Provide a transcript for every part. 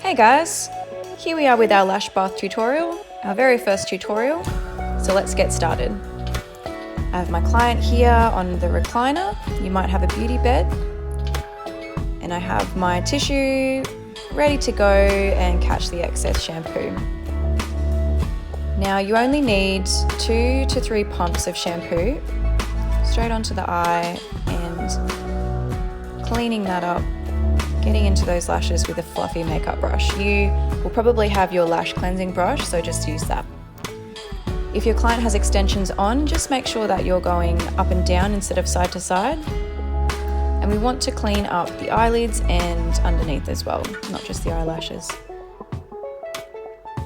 Hey guys, here we are with our lash bath tutorial, our very first tutorial, so let's get started. I have my client here on the recliner. You might have a beauty bed, and I have my tissue ready to go and catch the excess shampoo. Now you only need 2 to 3 pumps of shampoo straight onto the eye and cleaning that up, getting into those lashes with a fluffy makeup brush. You will probably have your lash cleansing brush, so just use that. If your client has extensions on, just make sure that you're going up and down instead of side to side. And we want to clean up the eyelids and underneath as well, not just the eyelashes.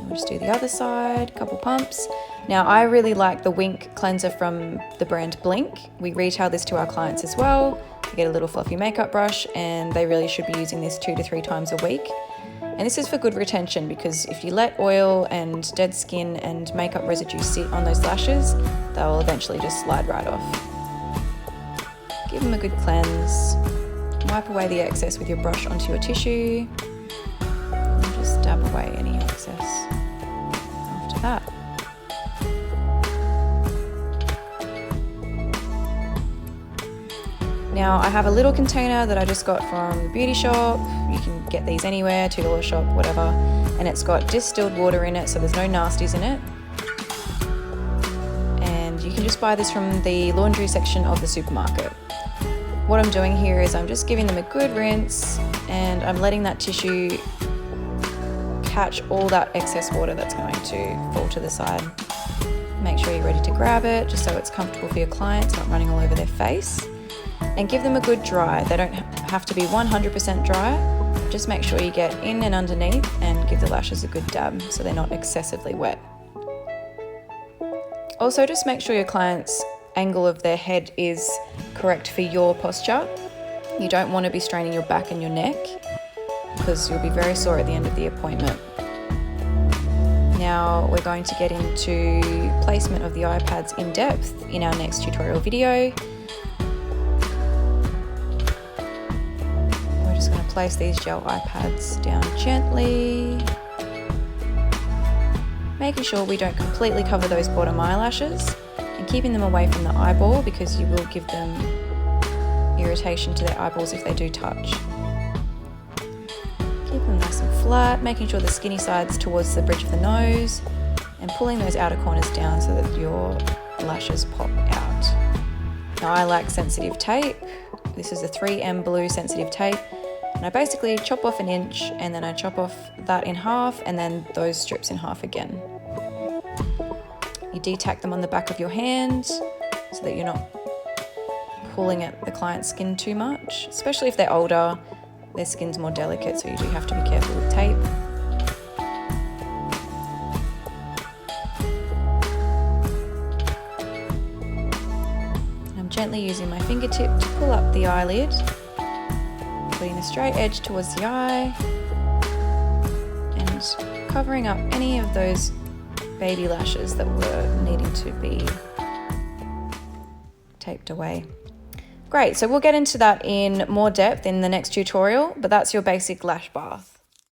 We'll just do the other side, a couple pumps. Now I really like the Wink cleanser from the brand Blink. We retail this to our clients as well. They get a little fluffy makeup brush and they really should be using this 2 to 3 times a week. And this is for good retention, because if you let oil and dead skin and makeup residue sit on those lashes, they'll eventually just slide right off. Give them a good cleanse. Wipe away the excess with your brush onto your tissue. And just dab away any excess after that. Now I have a little container that I just got from the beauty shop. You can get these anywhere, $2 shop, whatever. And it's got distilled water in it, so there's no nasties in it. And you can just buy this from the laundry section of the supermarket. What I'm doing here is I'm just giving them a good rinse and I'm letting that tissue catch all that excess water that's going to fall to the side. Make sure you're ready to grab it, just so it's comfortable for your clients, not running all over their face. And give them a good dry. They don't have to be 100% dry. Just make sure you get in and underneath and give the lashes a good dab so they're not excessively wet. Also, just make sure your client's angle of their head is correct for your posture. You don't want to be straining your back and your neck, because you'll be very sore at the end of the appointment. Now we're going to get into placement of the eye pads in depth in our next tutorial video. Just going to place these gel eye pads down gently, making sure we don't completely cover those bottom eyelashes and keeping them away from the eyeball, because you will give them irritation to their eyeballs if they do touch. Keep them nice and flat, making sure the skinny side's towards the bridge of the nose and pulling those outer corners down so that your lashes pop out. Now I like sensitive tape. This is a 3M blue sensitive tape. And I basically chop off 1 inch and then I chop off that in half and then those strips in half again. You de-tack them on the back of your hand so that you're not pulling at the client's skin too much. Especially if they're older, their skin's more delicate, so you do have to be careful with tape. I'm gently using my fingertip to pull up the eyelid, putting the straight edge towards the eye and covering up any of those baby lashes that were needing to be taped away. Great, so we'll get into that in more depth in the next tutorial, but that's your basic lash bath.